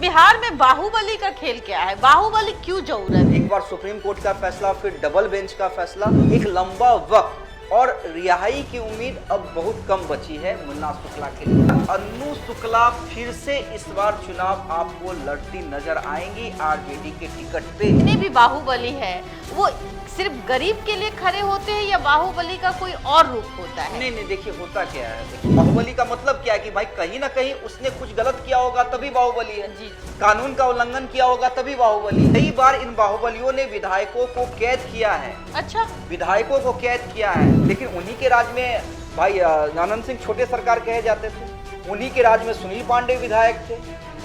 बिहार में बाहुबली का खेल क्या है? बाहुबली क्यों जरूरत है? एक बार सुप्रीम कोर्ट का फैसला, फिर डबल बेंच का फैसला, एक लंबा वक्त और रिहाई की उम्मीद अब बहुत कम बची है मुन्ना शुक्ला के लिए। अन्नू शुक्ला फिर से इस बार चुनाव आपको लड़ती नजर आएंगी आरजेडी के टिकट पे। जितने भी बाहुबली है वो सिर्फ गरीब के लिए खड़े होते हैं या बाहुबली का कोई और रूप होता है? नहीं, देखिए होता क्या है, देखिए बाहुबली का मतलब क्या है कि भाई कहीं ना कहीं उसने कुछ गलत किया होगा तभी बाहुबली है। जी। कानून का उल्लंघन किया होगा तभी बाहुबली। कई बार इन बाहुबलियों ने विधायकों को कैद किया है। अच्छा, विधायकों को कैद किया है, लेकिन उन्हीं के राज में भाई आनंद सिंह छोटे सरकार कहे जाते थे, उन्हीं के राज में सुनील पांडे विधायक थे,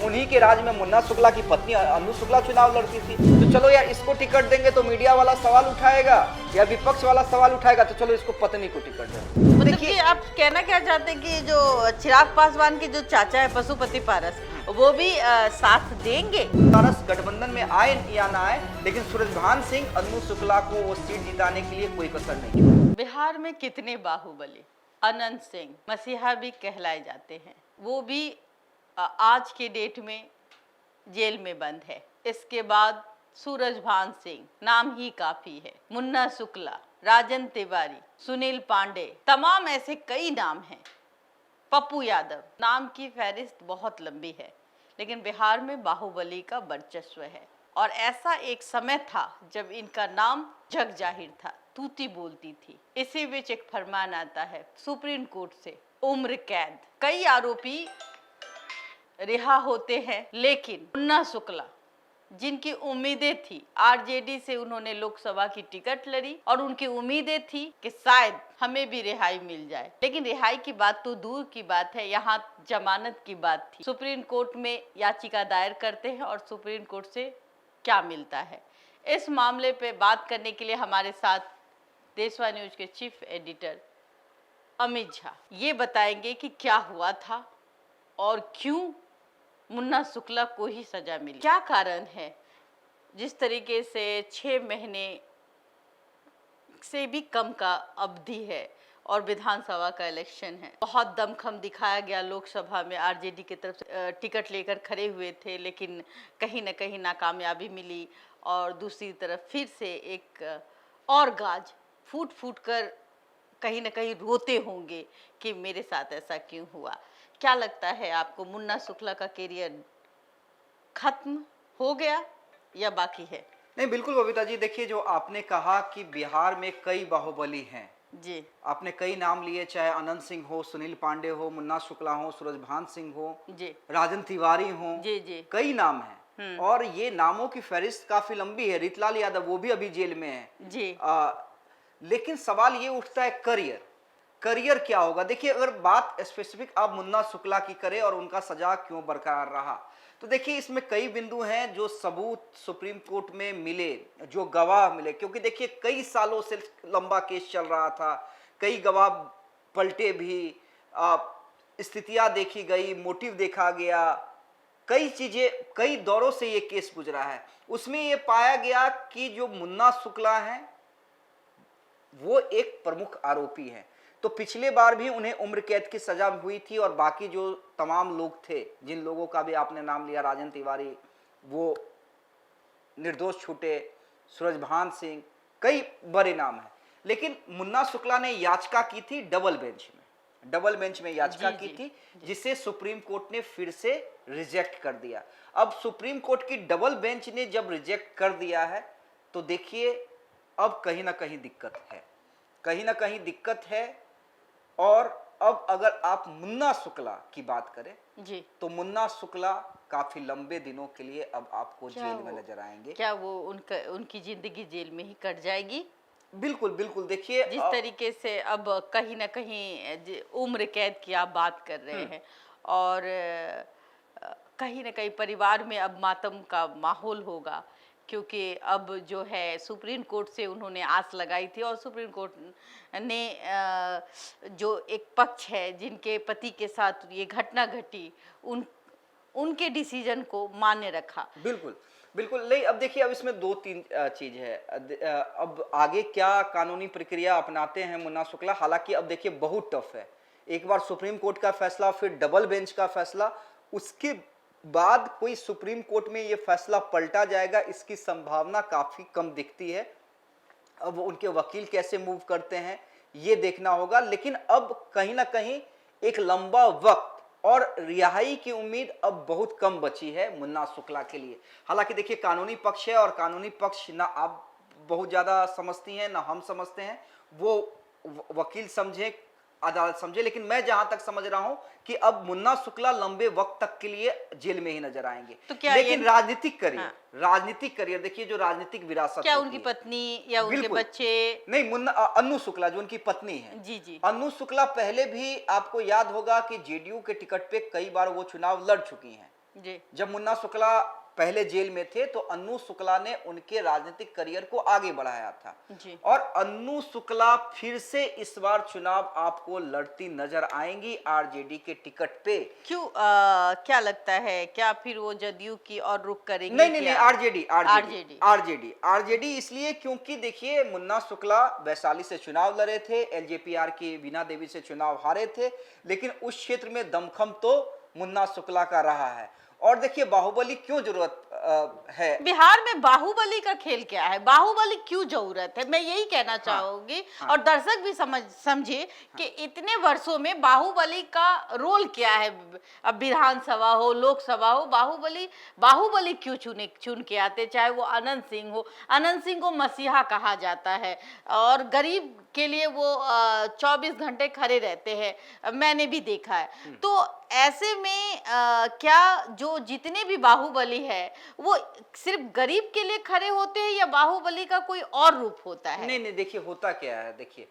उन्हीं के राज में मुन्ना शुक्ला की पत्नी अन्नू शुक्ला चुनाव लड़ती थी। तो चलो यार इसको टिकट देंगे तो मीडिया वाला सवाल उठाएगा या विपक्ष वाला सवाल उठाएगा, तो चलो इसको पत्नी को टिकट देंगे। मतलब कि आप कहना क्या चाहते हैं कि जो चिराग पासवान के जो चाचा है पशुपति पारस, वो भी साथ देंगे? पारस गठबंधन में आए या ना आए, लेकिन सूरजभान सिंह अन्नू शुक्ला को वो सीट जिताने के लिए कोई कसर नहीं छोड़ी। बिहार में कितने बाहुबली? अनंत सिंह मसीहा भी कहलाए जाते हैं, वो भी आज के डेट में जेल में बंद है। इसके बाद सूरजभान सिंह नाम ही काफी है, मुन्ना शुक्ला, राजन तिवारी, सुनील पांडे, तमाम ऐसे कई नाम हैं, पप्पू यादव, नाम की फहरिस्त बहुत लंबी है। लेकिन बिहार में बाहुबली का वर्चस्व है और ऐसा एक समय था जब इनका नाम जग जाहिर था, तूती बोलती थी। इसी बीच एक फरमान आता है सुप्रीम कोर्ट से, उम्र कैद। कई आरोपी रिहा होते हैं, लेकिन मुन्ना शुक्ला जिनकी उम्मीदें थी, आरजेडी से उन्होंने लोकसभा की टिकट लड़ी और उनकी उम्मीदें थी कि शायद हमें भी रिहाई मिल जाए, लेकिन रिहाई की बात तो दूर की बात है, यहाँ जमानत की बात थी। सुप्रीम कोर्ट में याचिका दायर करते हैं और सुप्रीम कोर्ट से क्या मिलता है, इस मामले पे बात करने के लिए हमारे साथ देशवा न्यूज के चीफ एडिटर अमित झा ये बताएंगे कि क्या हुआ था और क्यों मुन्ना शुक्ला को ही सजा मिली, क्या कारण है। जिस तरीके से 6 महीने से भी कम का अवधि है और विधानसभा का इलेक्शन है, बहुत दमखम दिखाया गया लोकसभा में, आरजेडी की तरफ से टिकट लेकर खड़े हुए थे, लेकिन कहीं ना कहीं नाकामयाबी मिली और दूसरी तरफ फिर से एक और गाज फूट फूट कर कहीं ना कहीं रोते होंगे कि मेरे साथ ऐसा क्यों हुआ। क्या लगता है आपको, मुन्ना शुक्ला का करियर खत्म हो गया या बाकी है? नहीं, बिल्कुल बबीता जी, देखिए जो आपने कहा कि बिहार में कई बाहुबली हैं जी, आपने कई नाम लिए, चाहे अनंत सिंह हो, सुनील पांडे हो, मुन्ना शुक्ला हो, सूरजभान सिंह हो, जी, राजन तिवारी हो, जी, जी, कई नाम हैं और ये नामों की फहरिस्त काफी लंबी है। रितलाल यादव वो भी अभी जेल में है जी, लेकिन सवाल ये उठता है करियर क्या होगा। देखिए अगर बात स्पेसिफिक आप मुन्ना शुक्ला की करें और उनका सजा क्यों बरकरार रहा, तो देखिए इसमें कई बिंदु हैं जो सबूत सुप्रीम कोर्ट में मिले, जो गवाह मिले, क्योंकि देखिए कई सालों से लंबा केस चल रहा था, कई गवाह पलटे भी, स्थितियां देखी गई, मोटिव देखा गया, कई चीजें, कई दौरों से ये केस गुजरा है। उसमें ये पाया गया कि जो मुन्ना शुक्ला है वो एक प्रमुख आरोपी है। तो पिछले बार भी उन्हें उम्र कैद की सजा हुई थी और बाकी जो तमाम लोग थे, जिन लोगों का भी आपने नाम लिया, राजन तिवारी, वो निर्दोष छूटे, सूरजभान सिंह, कई बड़े नाम हैं। लेकिन मुन्ना शुक्ला ने याचिका की थी डबल बेंच में याचिका की थी, जिसे सुप्रीम कोर्ट ने फिर से रिजेक्ट कर दिया। अब सुप्रीम कोर्ट की डबल बेंच ने जब रिजेक्ट कर दिया है तो देखिए अब कहीं ना कहीं दिक्कत है। और अब अगर आप मुन्ना शुक्ला की बात करें जी, तो मुन्ना शुक्ला काफी लंबे दिनों के लिए अब आपको जेल में नजर आएंगे। क्या वो उनकी जिंदगी जेल में ही कट जाएगी? बिल्कुल, देखिए जिस तरीके से अब कहीं ना कहीं उम्र कैद की आप बात कर रहे हैं और कहीं ना कहीं परिवार में अब मातम का माहौल होगा, क्योंकि अब जो है सुप्रीम कोर्ट से उन्होंने आस लगाई थी और सुप्रीम कोर्ट ने जो एक पक्ष है जिनके पति के साथ ये घटना घटी, उनके डिसीजन को मान्य रखा। बिल्कुल नहीं। अब देखिए अब इसमें 2-3 चीज है। अब आगे क्या कानूनी प्रक्रिया अपनाते हैं मुन्ना शुक्ला, हालांकि अब देखिए बहुत टफ है। एक बार सुप्रीम कोर्ट का फैसला, फिर डबल बेंच का फैसला, उसके बाद कोई सुप्रीम कोर्ट में ये फैसला पलटा जाएगा, इसकी संभावना काफी कम दिखती है। अब उनके वकील कैसे मूव करते हैं ये देखना होगा, लेकिन अब कहीं ना कहीं एक लंबा वक्त और रिहाई की उम्मीद अब बहुत कम बची है मुन्ना शुक्ला के लिए। हालांकि देखिए कानूनी पक्ष है और कानूनी पक्ष ना आप बहुत ज्यादा समझती हैं ना हम समझते हैं, वो वकील समझे अदालत समझे, लेकिन मैं जहां तक समझ रहा हूं कि अब मुन्ना शुक्ला लंबे वक्त तक के लिए जेल में ही नजर आएंगे। तो क्या लेकिन राजनीतिक करियर, हाँ। राजनीतिक करियर देखिए, जो राजनीतिक विरासत क्या होती उनकी है। पत्नी या उनके बिल्कुल। बच्चे? नहीं, मुन्ना अन्नू शुक्ला जो उनकी पत्नी है, जी जी अन्नू शुक्ला पहले भी आपको याद होगा कि जेडीयू के टिकट पे कई बार वो चुनाव लड़ चुकी हैं। जी जब मुन्ना शुक्ला पहले जेल में थे तो अन्नू शुक्ला ने उनके राजनीतिक करियर को आगे बढ़ाया था। जी और अन्नू शुक्ला फिर से इस बार चुनाव आपको लड़ती नजर आएंगी आरजेडी के टिकट पे। क्यों क्या लगता है, क्या फिर वो जदयू की और रुख करेंगे? नहीं नहीं नहीं, क्या? RJD RJD. आरजेडी आरजेडी इसलिए क्योंकि देखिए मुन्ना शुक्ला वैशाली से चुनाव लड़े थे, एलजेपीआर की बीना देवी से चुनाव हारे थे, लेकिन उस क्षेत्र में दमखम तो मुन्ना शुक्ला का रहा है। और देखिए बाहुबली क्यों जरूरत है, बिहार में बाहुबली का खेल क्या है, बाहुबली क्यों जरूरत है, मैं यही कहना चाहूंगी। हाँ। और दर्शक भी समझे कि इतने वर्षों में बाहुबली का रोल क्या है। अब विधानसभा हो, लोकसभा हो, बाहुबली क्यों चुन के आते, चाहे वो अनंत सिंह हो। अनंत सिंह को मसीहा कहा जाता है और गरीब के लिए वो 24 घंटे खड़े रहते हैं, मैंने भी देखा है। तो ऐसे में क्या जो जितने भी बाहुबली है वो सिर्फ गरीब के लिए खड़े होते हैं या बाहुबली का कोई और रूप होता है? नहीं नहीं, देखिए होता क्या है, देखिए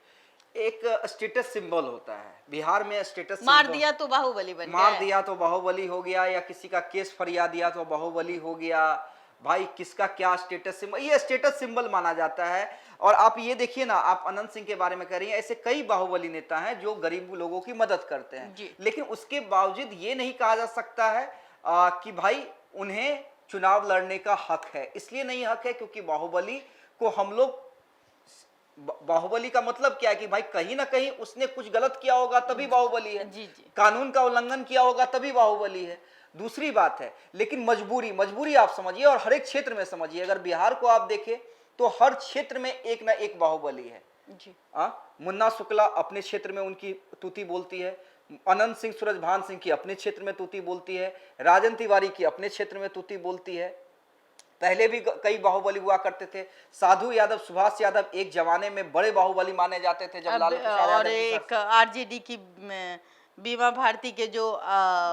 एक स्टेटस सिंबल होता है बिहार में, स्टेटस मार दिया तो बाहुबली बन मार गया। दिया तो बाहुबली हो गया, या किसी का केस फरिया दिया तो बाहुबली हो गया। भाई किसका क्या स्टेटस सिंबल, ये स्टेटस सिंबल माना जाता है। और आप ये देखिए ना, आप अनंत सिंह के बारे में कह रही हैं, ऐसे कई बाहुबली नेता हैं जो गरीब लोगों की मदद करते हैं, लेकिन उसके बावजूद ये नहीं कहा जा सकता है कि भाई उन्हें चुनाव लड़ने का हक है। इसलिए नहीं हक है क्योंकि बाहुबली को हम लोग, बाहुबली का मतलब क्या है कि भाई कहीं ना कहीं उसने कुछ गलत किया होगा तभी बाहुबली है, जी। कानून का उल्लंघन किया होगा तभी बाहुबली है। दूसरी बात है, लेकिन मजबूरी आप समझिए और हर एक क्षेत्र में समझिए। अगर बिहार को आप देखें तो हर क्षेत्र में एक ना एक बाहुबली है जी। मुन्ना शुक्ला अपने क्षेत्र में उनकी तूती बोलती है, अनंत सिंह सूरजभान सिंह की अपने क्षेत्र में तूती बोलती है, राजन तिवारी की अपने क्षेत्र में तूती बोलती है। पहले भी कई बाहुबली हुआ करते थे। साधु यादव, सुभाष यादव एक जमाने में बड़े बाहुबली माने जाते थे जब लालू प्रसाद और यादव एक आरजेडी की बीमा भारती के जो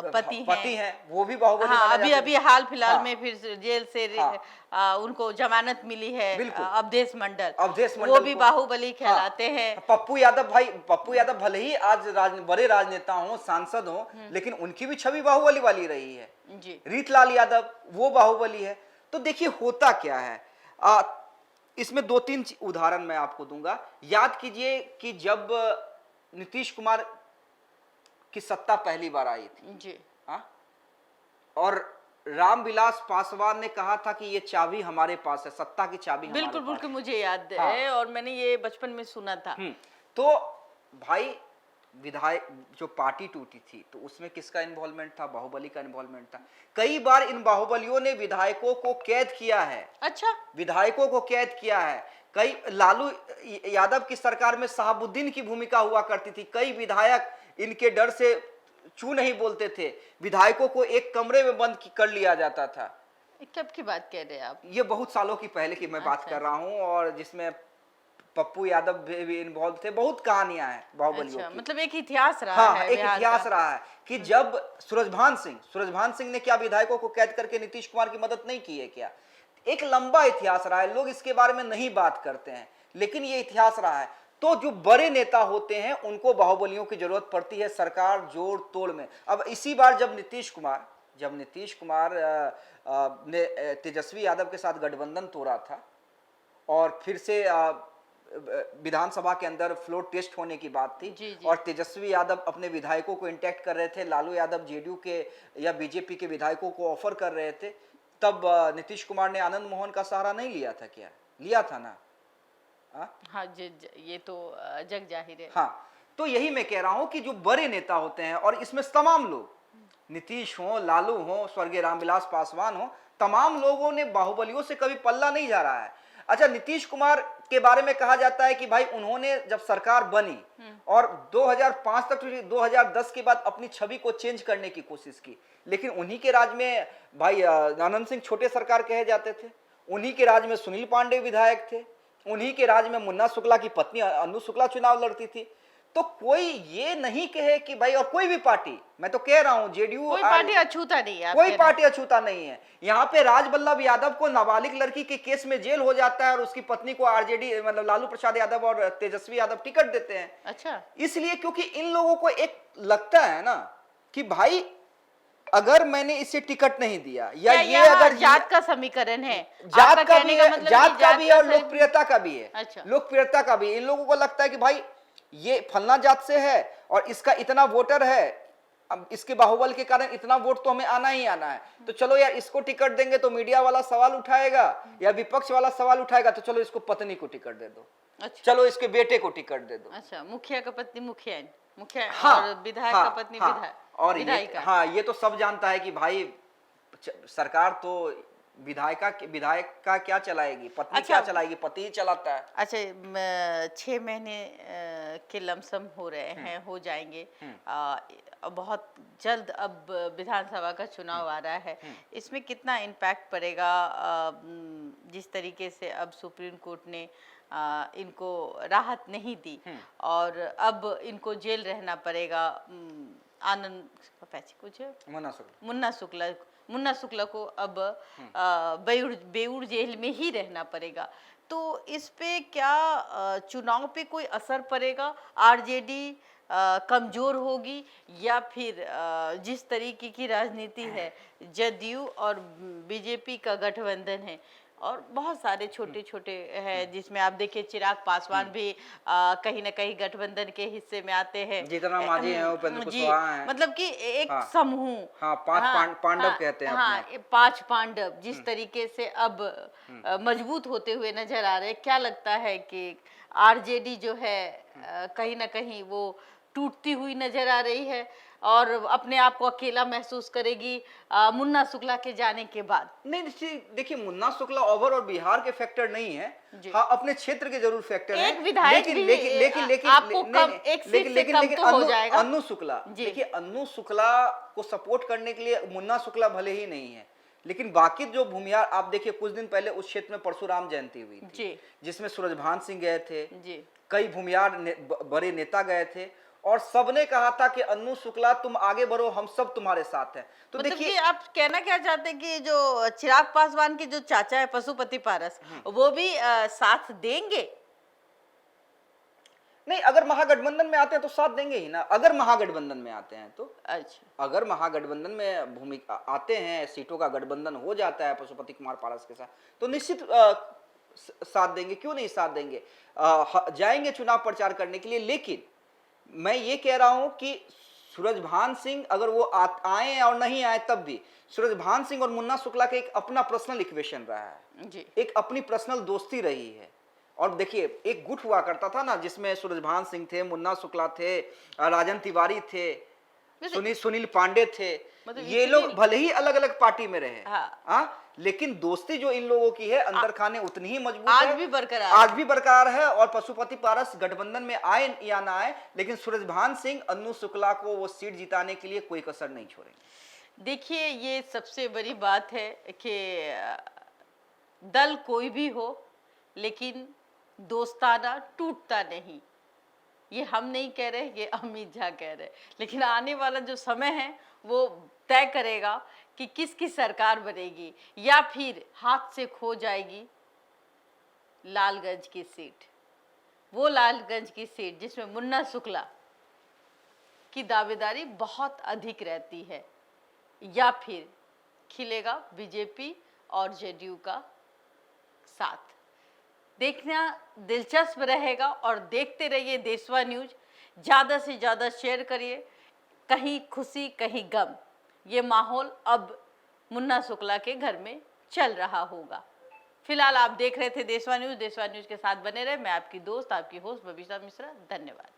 पति हैं वो भी बाहुबली हाँ, माने अभी जाते थे। हाल फिलहाल हाँ। में फिर जेल से हाँ। उनको जमानत मिली है, बिल्कुल। अवधेश मंडल वो वो भी बाहुबली कहलाते हैं। पप्पू यादव भले ही आज बड़े राजनेता हो, सांसद हो, लेकिन उनकी भी छवि बाहुबली वाली रही है। जी। रीतलाल यादव वो बाहुबली है। तो देखिए होता क्या है, इसमें 2-3 उदाहरण मैं आपको दूंगा। याद कीजिए कि जब नीतीश कुमार की सत्ता पहली बार आई थी जी। और रामविलास पासवान ने कहा था कि ये चाबी हमारे पास है, सत्ता की चाबी हमारे बिल्कुल पास बिल्कुल है। मुझे याद हाँ। है और मैंने ये बचपन में सुना था। तो भाई विधायक जो पार्टी टूटी थी तो उसमें किसका इन्वॉल्वमेंट था, बाहुबली का इन्वॉल्वमेंट था। कई बार इन बाहुबलियों ने विधायकों को कैद किया है। अच्छा। विधायकों को कैद किया है। कई लालू यादव की सरकार में शहाबुद्दीन की भूमिका हुआ करती थी। कई विधायक इनके डर से चू नहीं बोलते थे, विधायकों को एक कमरे में बंद कर लिया जाता था। कब की बात कह रहे हैं आप? ये बहुत सालों की पहले की मैं बात कर रहा हूं, और जिसमें पप्पू यादव भी इन्वॉल्व थे। बहुत कहानियां हैं बाहुबलियों की। मतलब एक इतिहास रहा है, एक इतिहास रहा है कि जब सूरजभान सिंह ने क्या विधायकों को कैद करके नीतीश कुमार की मदद नहीं की है क्या? एक लंबा इतिहास रहा है, लोग इसके बारे में नहीं बात करते हैं, लेकिन ये इतिहास रहा है। तो जो बड़े नेता होते हैं उनको बाहुबलियों की जरूरत पड़ती है सरकार जोड़ तोड़ में। अब इसी बार जब नीतीश कुमार ने तेजस्वी यादव के साथ गठबंधन तोड़ा था और फिर से विधानसभा के अंदर फ्लोर टेस्ट होने की बात थी, जी। और तेजस्वी यादव अपने विधायकों को इंटैक्ट कर रहे थे, लालू यादव जेडीयू के या बीजेपी के विधायकों को ऑफर कर रहे थे, तब नीतीश कुमार ने आनंद मोहन का सहारा नहीं लिया था क्या? लिया था ना? हाँ ये तो जग जाहिर है। हाँ, तो यही मैं कह रहा हूं कि जो बड़े नेता होते हैं, और इसमें तमाम लोग नीतीश हो, लालू हो, स्वर्गीय रामविलास पासवान हो, तमाम लोगों ने बाहुबलियों से कभी पल्ला नहीं जा रहा है। अच्छा, नीतीश कुमार के बारे में कहा जाता है कि भाई उन्होंने जब सरकार बनी और 2005 तक, 2010 के बाद अपनी छवि को चेंज करने की कोशिश की, लेकिन उन्हीं के राज में भाई आनंद सिंह छोटे सरकार कहे जाते थे, उन्हीं के राज में सुनील पांडे विधायक थे, उन्हीं के राज में मुन्ना शुक्ला की पत्नी अनु शुक्ला चुनाव लड़ती थी। तो कोई ये नहीं कहे कि भाई, और कोई भी पार्टी, मैं तो कह रहा हूं जेडीयू, कोई पार्टी अछूता नहीं है, कोई पार्टी अछूता नहीं है। यहाँ पे राजबल्लभ यादव को नाबालिग लड़की के केस में जेल हो जाता है और उसकी पत्नी को आरजेडी मतलब लालू प्रसाद यादव और तेजस्वी यादव टिकट देते हैं। अच्छा, इसलिए क्योंकि इन लोगों को एक लगता है ना कि भाई अगर मैंने इसे टिकट नहीं दिया या ये अगर जात का समीकरण है, जात का भी है, मतलब जात का भी है और लोकप्रियता का भी है। अच्छा, लोकप्रियता का भी, इन लोगों को लगता है कि भाई ये फलना जात से है और इसका इतना वोटर है, अब इसके बाहुबल के कारण इतना वोट तो हमें आना ही आना है, तो चलो यार इसको टिकट देंगे तो मीडिया वाला सवाल उठाएगा या विपक्ष वाला सवाल उठाएगा, तो चलो इसको पत्नी को टिकट दे दो। अच्छा, चलो इसके बेटे को टिकट दे दो। अच्छा, मुखिया का पत्नी मुखिया, मुखिया हाँ, और विधायक का पत्नी विधायक और ये तो सब जानता है कि भाई सरकार तो विधायक का क्या चलाएगी, पत्नी क्या चलाएगी, पति ही चलाता है। अच्छा, 6 महीने के लमसम हो रहे हैं, हो जाएंगे, बहुत जल्द अब विधानसभा का चुनाव आ रहा है, इसमें कितना इम्पैक्ट पड़ेगा? जिस तरीके से अब सुप्रीम कोर्ट ने इनको राहत नहीं दी और अब इनको जेल रहना पड़ेगा, आनंद कुछ मुन्ना शुक्ला को अब बेऊर जेल में ही रहना पड़ेगा, तो इस पे क्या चुनाव पे कोई असर पड़ेगा? आरजेडी कमजोर होगी या फिर जिस तरीके की राजनीति है, जदयू और बीजेपी का गठबंधन है और बहुत सारे छोटे छोटे हैं, जिसमें आप देखिए चिराग पासवान भी कहीं ना कहीं गठबंधन के हिस्से में आते हैं, जीतन मांझी है, उपेंद्र कुशवाहा है, मतलब कि एक समूह, पांडव कहते हैं, हाँ, 5 पांडव जिस तरीके से अब मजबूत होते हुए नजर आ रहे हैं, क्या लगता है कि आरजेडी जो है कहीं ना कहीं वो टूटती हुई नजर आ रही है और अपने आप को अकेला महसूस करेगी मुन्ना शुक्ला के जाने के बाद? नहीं, देखिए मुन्ना शुक्ला ओवर और बिहार के फैक्टर नहीं है, हाँ अपने क्षेत्र के जरूर फैक्टर है, लेकिन अन्नू शुक्ला, देखिए अन्नू शुक्ला को सपोर्ट करने के लिए मुन्ना शुक्ला भले ही नहीं है, लेकिन बाकी जो भूमियार, आप देखिए कुछ दिन पहले उस क्षेत्र में परशुराम जयंती हुई थी जिसमें सूरजभान सिंह गए थे, कई भूमियार बड़े नेता गए थे और सबने कहा था कि अन्नू शुक्ला तुम आगे बढ़ो, हम सब तुम्हारे साथ हैं। तो मतलब देखिए आप कहना क्या चाहते हैं कि जो चिराग पासवान के जो चाचा है पशुपति पारस, वो भी साथ देंगे? नहीं, अगर महागठबंधन में आते हैं तो साथ देंगे ही ना, अगर महागठबंधन में आते हैं तो। अच्छा, अगर महागठबंधन में भूमिका आते हैं, सीटों का गठबंधन हो जाता है पशुपति कुमार पारस के साथ, तो निश्चित साथ देंगे, क्यों नहीं साथ देंगे, जाएंगे चुनाव प्रचार करने के लिए। लेकिन मैं ये कह रहा हूं कि सूरजभान सिंह अगर वो आए और नहीं आए तब भी सूरजभान सिंह और मुन्ना शुक्ला का एक अपना पर्सनल इक्वेशन रहा है जी, एक अपनी पर्सनल दोस्ती रही है। और देखिए एक गुट हुआ करता था ना, जिसमें सूरजभान सिंह थे, मुन्ना शुक्ला थे, राजन तिवारी थे, सुनील पांडे थे, मतलब ये लोग भले ही अलग अलग पार्टी में रहे, लेकिन दोस्ती जो इन लोगों की है अंदर खाने उतनी ही मजबूत आज है, भी बरकरार है। और पशुपति पारस गठबंधन में आए या ना आए, लेकिन सूरजभान सिंह अन्नू शुक्ला को वो सीट जिताने के लिए कोई कसर नहीं छोड़ेंगे। देखिए ये सबसे बड़ी बात है कि दल कोई भी हो लेकिन दोस्ताना टूटता नहीं, ये हम नहीं कह रहे, ये अमित झा कह रहे, लेकिन आने वाला जो समय है वो तय करेगा कि किसकी सरकार बनेगी या फिर हाथ से खो जाएगी लालगंज की सीट, वो लालगंज की सीट जिसमें मुन्ना शुक्ला की दावेदारी बहुत अधिक रहती है, या फिर खिलेगा बीजेपी और जेडीयू का साथ। देखना दिलचस्प रहेगा और देखते रहिए देशवा न्यूज। ज़्यादा से ज़्यादा शेयर करिए, कहीं खुशी कहीं गम, ये माहौल अब मुन्ना शुक्ला के घर में चल रहा होगा। फिलहाल आप देख रहे थे देशवा न्यूज के साथ बने रहे। मैं आपकी दोस्त, आपकी होस्ट बबीता मिश्रा, धन्यवाद।